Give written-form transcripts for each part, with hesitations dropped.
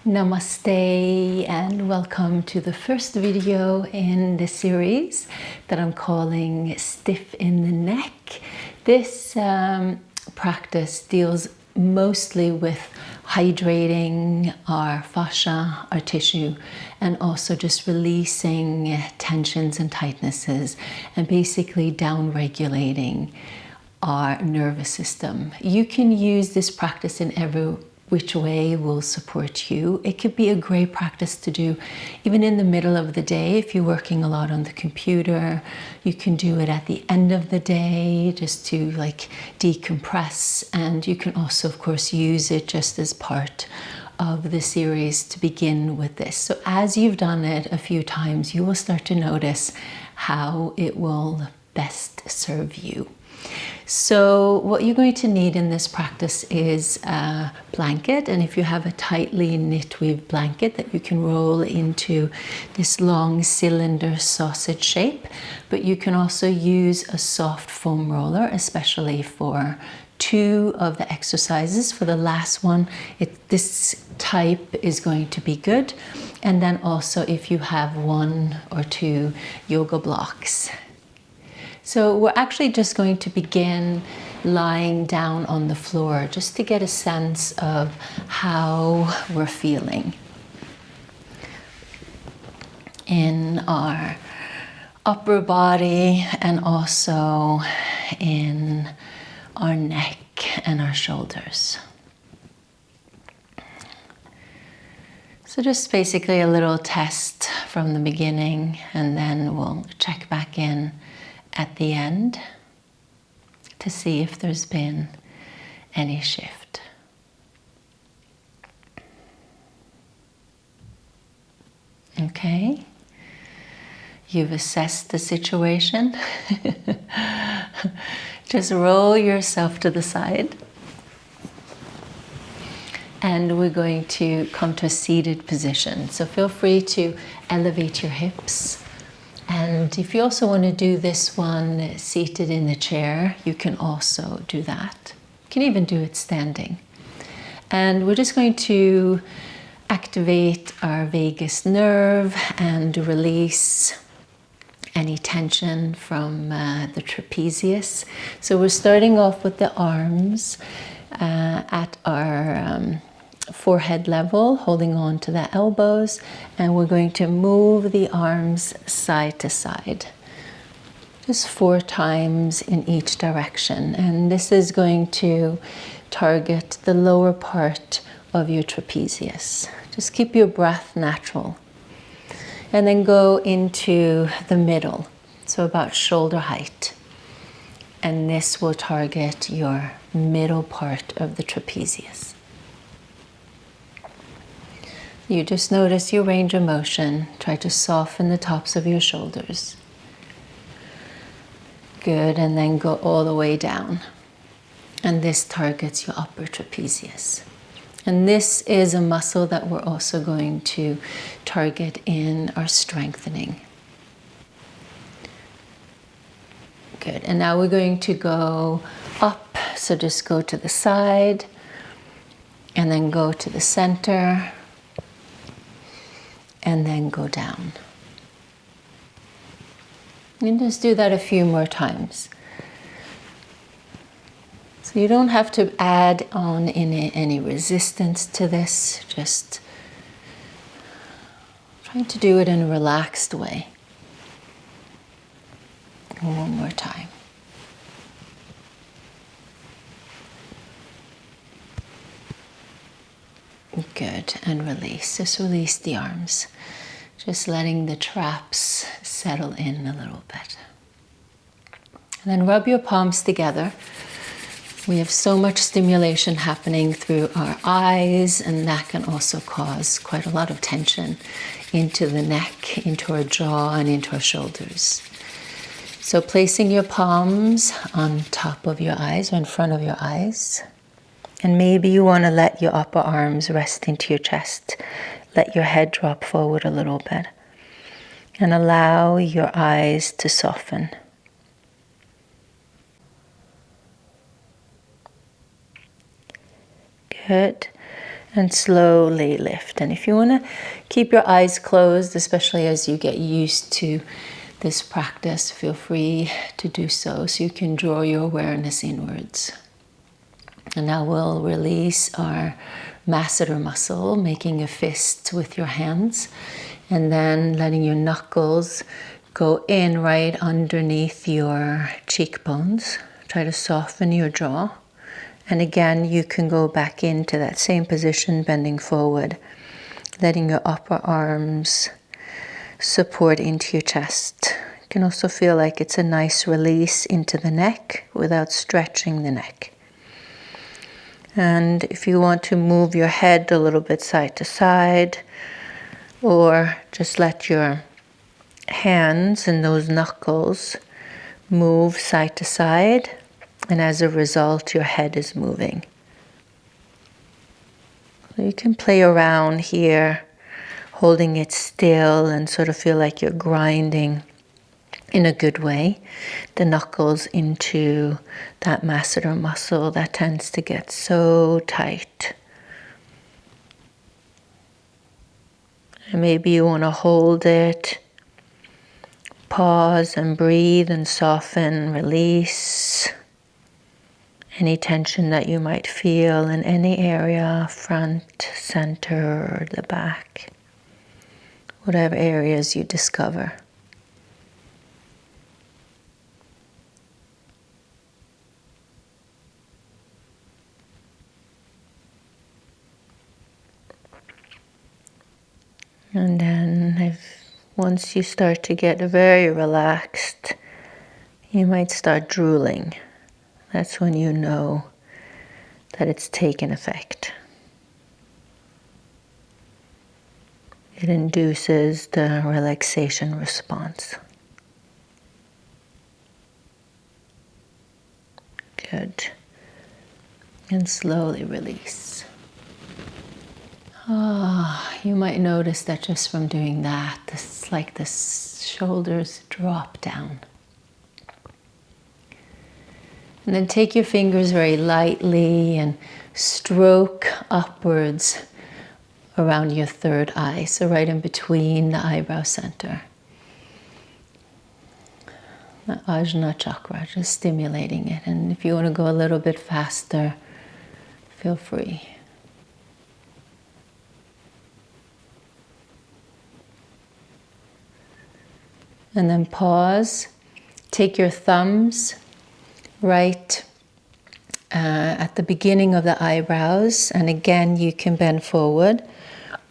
Namaste and welcome to the first video in the series that I'm calling Stiff in the Neck. This practice deals mostly with hydrating our fascia, our tissue, and also just releasing tensions and tightnesses and basically down-regulating our nervous system. You can use this practice in every which way will support you. It could be a great practice to do even in the middle of the day if you're working a lot on the computer. You can do it at the end of the day just to like decompress, and you can also of course use it just as part of the series to begin with this. So as you've done it a few times, you will start to notice how it will best serve you. So what you're going to need in this practice is a blanket, and if you have a tightly knit weave blanket that you can roll into this long cylinder sausage shape, but you can also use a soft foam roller, especially for two of the exercises. For the last one, this type is going to be good, and then also if you have one or two yoga blocks. So we're actually just going to begin lying down on the floor just to get a sense of how we're feeling in our upper body and also in our neck and our shoulders. So just basically a little test from the beginning, and then we'll check back in at the end to see if there's been any shift. Okay, you've assessed the situation. Just roll yourself to the side, and we're going to come to a seated position. So feel free to elevate your hips. And if you also want to do this one seated in the chair, you can also do that. You can even do it standing. And we're just going to activate our vagus nerve and release any tension from the trapezius. So we're starting off with the arms at our forehead level, holding on to the elbows, and we're going to move the arms side to side, just 4 times in each direction. And this is going to target the lower part of your trapezius. Just keep your breath natural. And then go into the middle, so about shoulder height. And this will target your middle part of the trapezius. You just notice your range of motion. Try to soften the tops of your shoulders. Good, and then go all the way down. And this targets your upper trapezius. And this is a muscle that we're also going to target in our strengthening. Good, and now we're going to go up. So just go to the side, and then go to the center, and then go down. And just do that a few more times. So you don't have to add on any resistance to this, just trying to do it in a relaxed way. One more time. Good, and release. Just release the arms. Just letting the traps settle in a little bit. And then rub your palms together. We have so much stimulation happening through our eyes, and that can also cause quite a lot of tension into the neck, into our jaw, and into our shoulders. So placing your palms on top of your eyes or in front of your eyes. And maybe you want to let your upper arms rest into your chest. Let your head drop forward a little bit. And allow your eyes to soften. Good. And slowly lift. And if you want to keep your eyes closed, especially as you get used to this practice, feel free to do so you can draw your awareness inwards. And now we'll release our masseter muscle, making a fist with your hands, and then letting your knuckles go in right underneath your cheekbones. Try to soften your jaw. And again, you can go back into that same position, bending forward, letting your upper arms support into your chest. You can also feel like it's a nice release into the neck without stretching the neck. And if you want to move your head a little bit side to side, or just let your hands and those knuckles move side to side, and as a result, your head is moving. So you can play around here, holding it still and sort of feel like you're grinding in a good way the knuckles into that masseter muscle that tends to get so tight. And maybe you want to hold it, pause and breathe and soften, release any tension that you might feel in any area, front, center, or the back, whatever areas you discover. And then once you start to get very relaxed, you might start drooling. That's when you know that it's taken effect. It induces the relaxation response. Good. And slowly release. You might notice that just from doing that, it's like the shoulders drop down. And then take your fingers very lightly and stroke upwards around your third eye, so right in between the eyebrow center. The Ajna chakra, just stimulating it. And if you want to go a little bit faster, feel free. And then pause. Take your thumbs right at the beginning of the eyebrows. And again, you can bend forward.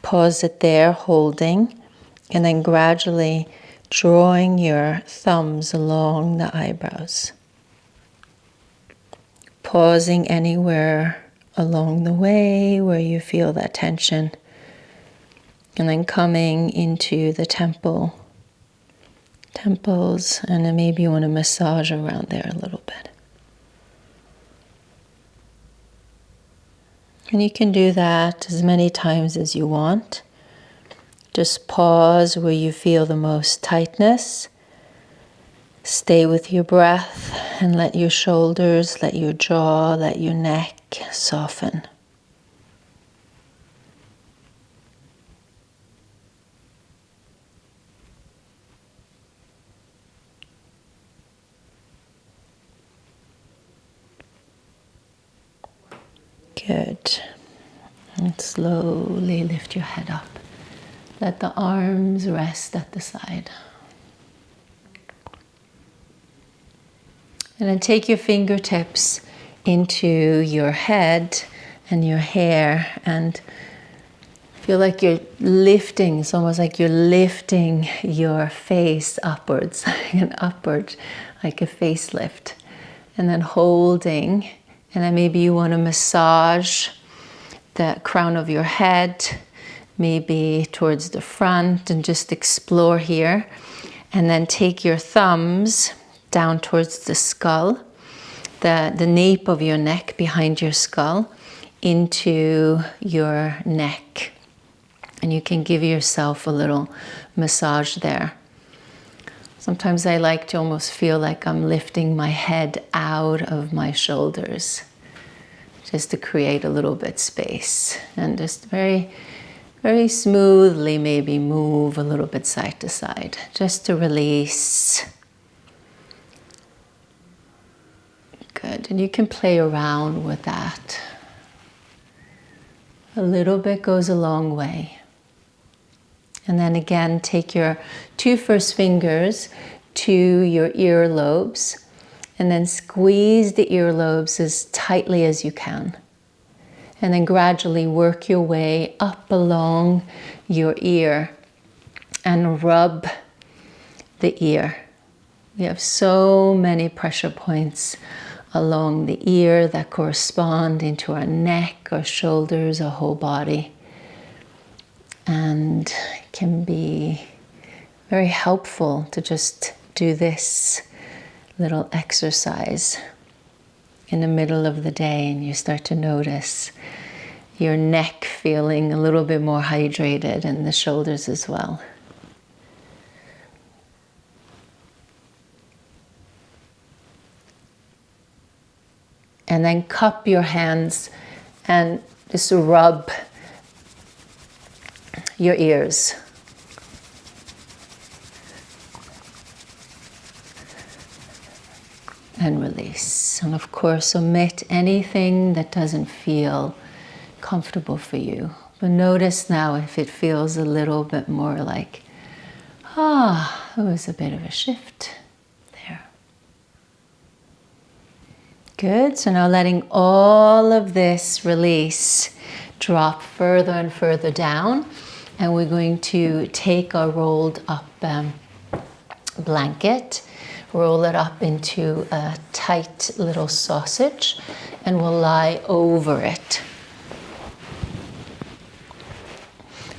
Pause it there, holding. And then gradually drawing your thumbs along the eyebrows. Pausing anywhere along the way where you feel that tension. And then coming into the temples, and then maybe you want to massage around there a little bit. And you can do that as many times as you want. Just pause where you feel the most tightness. Stay with your breath and let your shoulders, let your jaw, let your neck soften. Good. And slowly lift your head up. Let the arms rest at the side. And then take your fingertips into your head and your hair and feel like you're lifting. It's almost like you're lifting your face upwards and upward, like a facelift. And then holding. And then maybe you want to massage the crown of your head, maybe towards the front, and just explore here. And then take your thumbs down towards the skull, the nape of your neck behind your skull, into your neck. And you can give yourself a little massage there. Sometimes I like to almost feel like I'm lifting my head out of my shoulders. just to create a little bit space, and just very, very smoothly maybe move a little bit side to side, just to release. Good, and you can play around with that. A little bit goes a long way. And then again, take your 2 first fingers to your earlobes and then squeeze the earlobes as tightly as you can. And then gradually work your way up along your ear and rub the ear. We have so many pressure points along the ear that correspond into our neck, our shoulders, our whole body. And it can be very helpful to just do this little exercise in the middle of the day, and you start to notice your neck feeling a little bit more hydrated, and the shoulders as well. And then cup your hands and just rub your ears. And release. And of course, omit anything that doesn't feel comfortable for you. But notice now if it feels a little bit more like, it was a bit of a shift there. Good, so now letting all of this release drop further and further down. And we're going to take our rolled up blanket, roll it up into a tight little sausage, and we'll lie over it.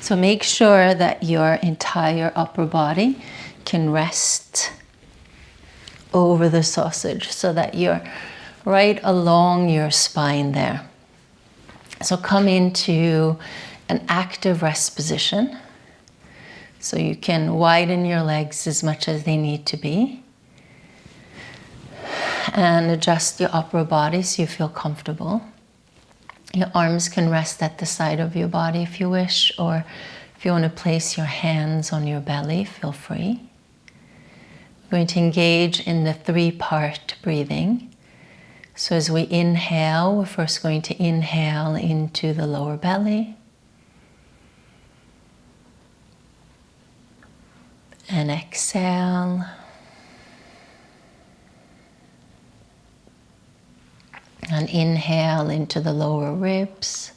So make sure that your entire upper body can rest over the sausage so that you're right along your spine there. So come into an active rest position. So you can widen your legs as much as they need to be. And adjust your upper body so you feel comfortable. Your arms can rest at the side of your body if you wish, or if you want to place your hands on your belly, feel free. We're going to engage in the 3-part breathing. So as we inhale, we're first going to inhale into the lower belly. And exhale. And inhale into the lower ribs.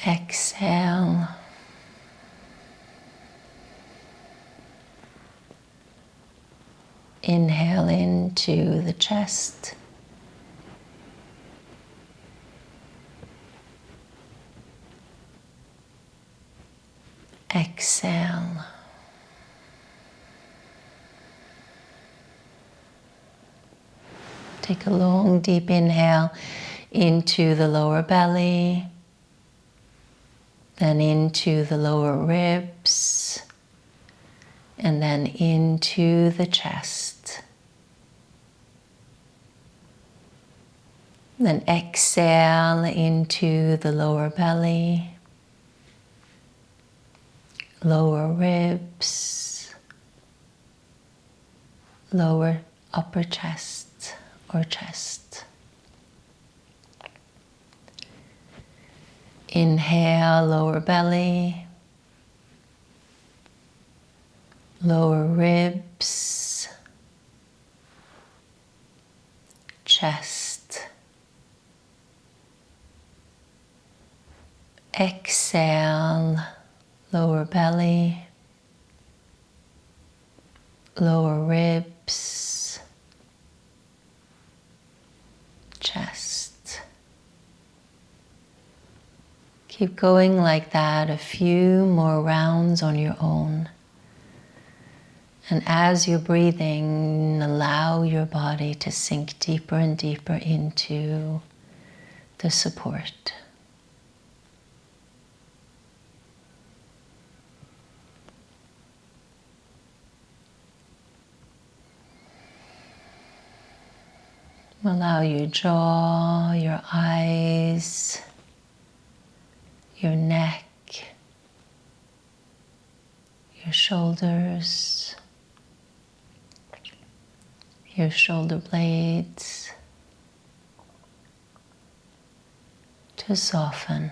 Exhale. Inhale into the chest. Exhale. Take a long, deep inhale into the lower belly, then into the lower ribs, and then into the chest. Then exhale into the lower belly, lower ribs, lower upper chest or chest. Inhale, lower belly, lower ribs, chest. Exhale, lower belly, lower ribs, chest. Keep going like that a few more rounds on your own. And as you're breathing, allow your body to sink deeper and deeper into the support. Allow your jaw, your eyes, your neck, your shoulders, your shoulder blades to soften.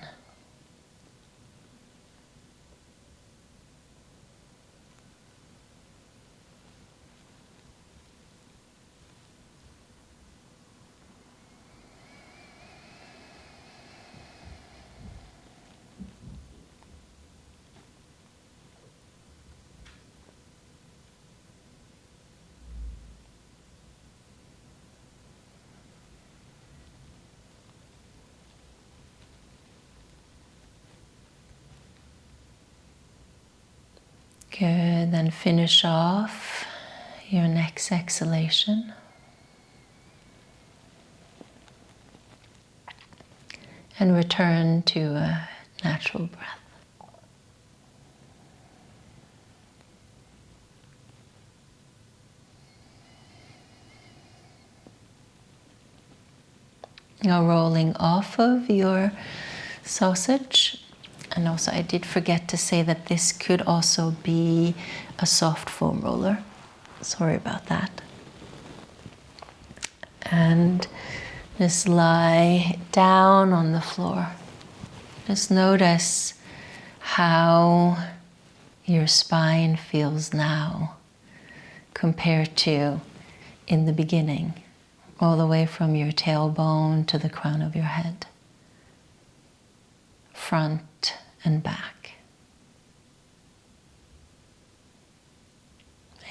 Good, then finish off your next exhalation. And return to a natural breath. Now rolling off of your sausage. And also I did forget to say that this could also be a soft foam roller. Sorry about that. And just lie down on the floor. Just notice how your spine feels now compared to in the beginning, all the way from your tailbone to the crown of your head, front and back.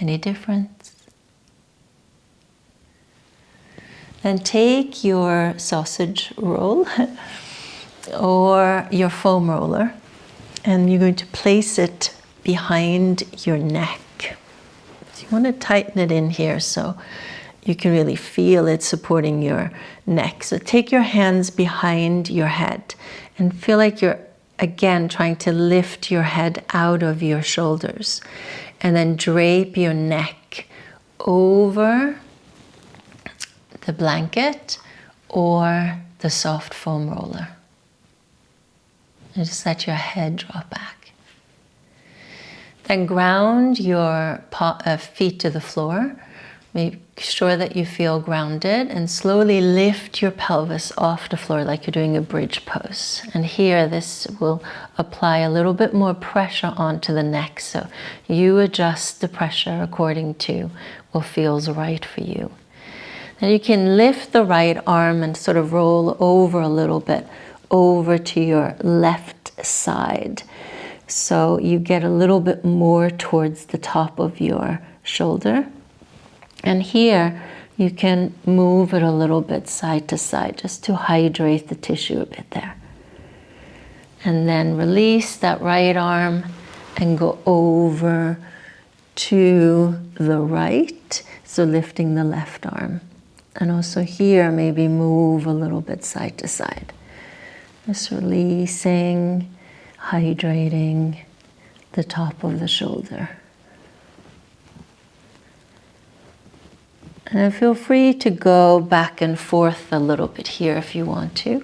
Any difference? Then take your sausage roll or your foam roller and you're going to place it behind your neck. So you want to tighten it in here so you can really feel it supporting your neck. So take your hands behind your head and feel like you're again trying to lift your head out of your shoulders and then drape your neck over the blanket or the soft foam roller. And just let your head drop back. Then ground your feet to the floor. Make sure that you feel grounded and slowly lift your pelvis off the floor like you're doing a bridge pose. And here this will apply a little bit more pressure onto the neck. So you adjust the pressure according to what feels right for you. Then you can lift the right arm and sort of roll over a little bit over to your left side. So you get a little bit more towards the top of your shoulder. And here you can move it a little bit side to side just to hydrate the tissue a bit there. And then release that right arm and go over to the right. So lifting the left arm. And also here maybe move a little bit side to side. Just releasing, hydrating the top of the shoulder. And feel free to go back and forth a little bit here if you want to.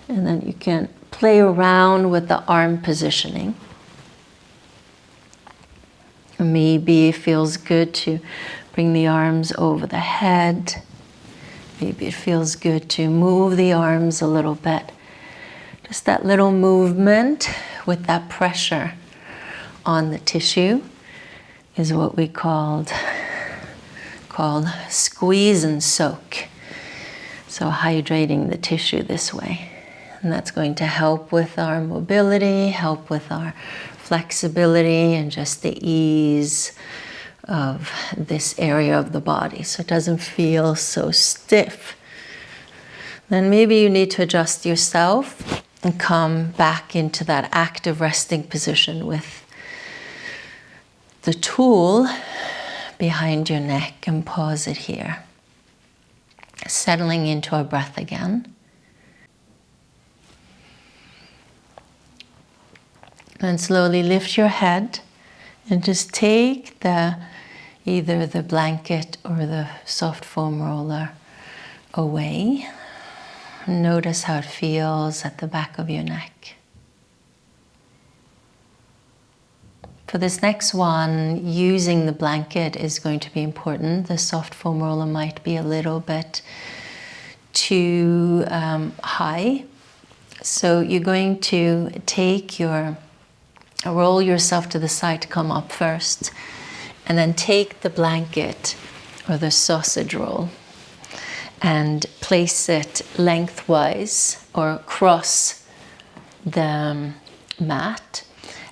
And then you can play around with the arm positioning. Maybe it feels good to bring the arms over the head. Maybe it feels good to move the arms a little bit. Just that little movement with that pressure on the tissue is what we called squeeze and soak. So hydrating the tissue this way. And that's going to help with our mobility, help with our flexibility and just the ease of this area of the body. So it doesn't feel so stiff. Then maybe you need to adjust yourself and come back into that active resting position with the tool behind your neck and pause it here. Settling into our breath again. And slowly lift your head and just take either the blanket or the soft foam roller away. Notice how it feels at the back of your neck. For this next one, using the blanket is going to be important. The soft foam roller might be a little bit too high. So you're going to roll yourself to the side to come up first, and then take the blanket or the sausage roll and place it lengthwise or across the mat.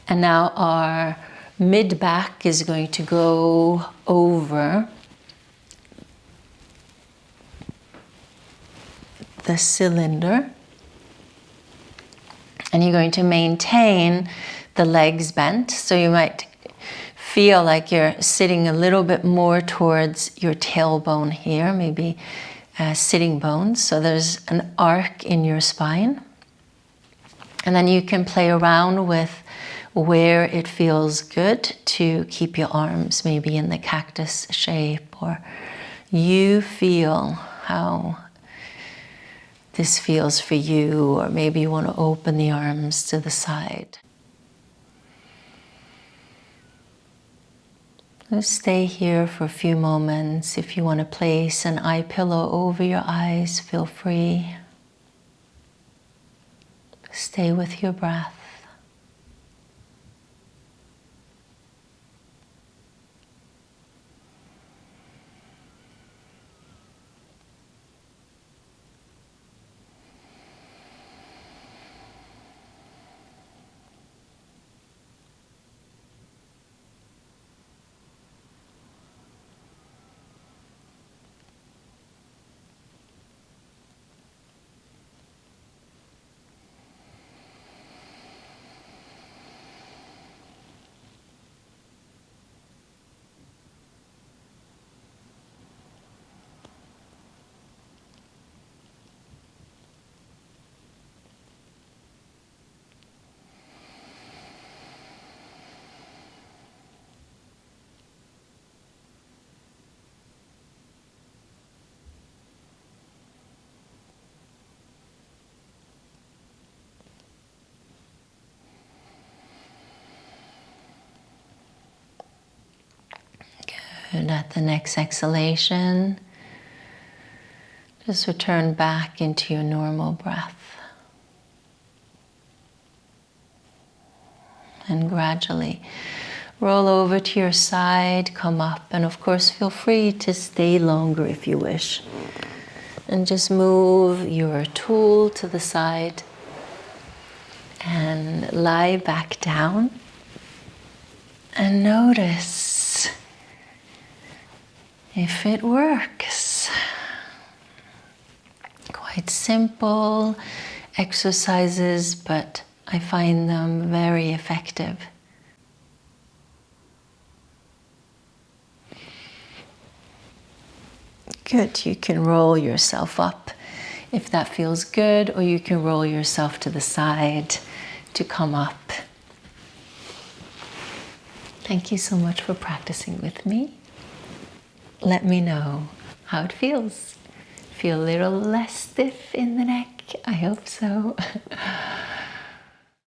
And now our mid back is going to go over the cylinder. And you're going to maintain the legs bent. So you might feel like you're sitting a little bit more towards your tailbone here, maybe sitting bones. So there's an arc in your spine. And then you can play around with where it feels good to keep your arms maybe in the cactus shape, or you feel how this feels for you, or maybe you want to open the arms to the side. Just stay here for a few moments. If you want to place an eye pillow over your eyes, feel free. Stay with your breath. And at the next exhalation, just return back into your normal breath. And gradually roll over to your side, come up, and of course feel free to stay longer if you wish. And just move your tool to the side and lie back down. And notice if it works. Quite simple exercises, but I find them very effective. Good, you can roll yourself up if that feels good, or you can roll yourself to the side to come up. Thank you so much for practicing with me. Let me know how it feels. Feel a little less stiff in the neck? I hope so.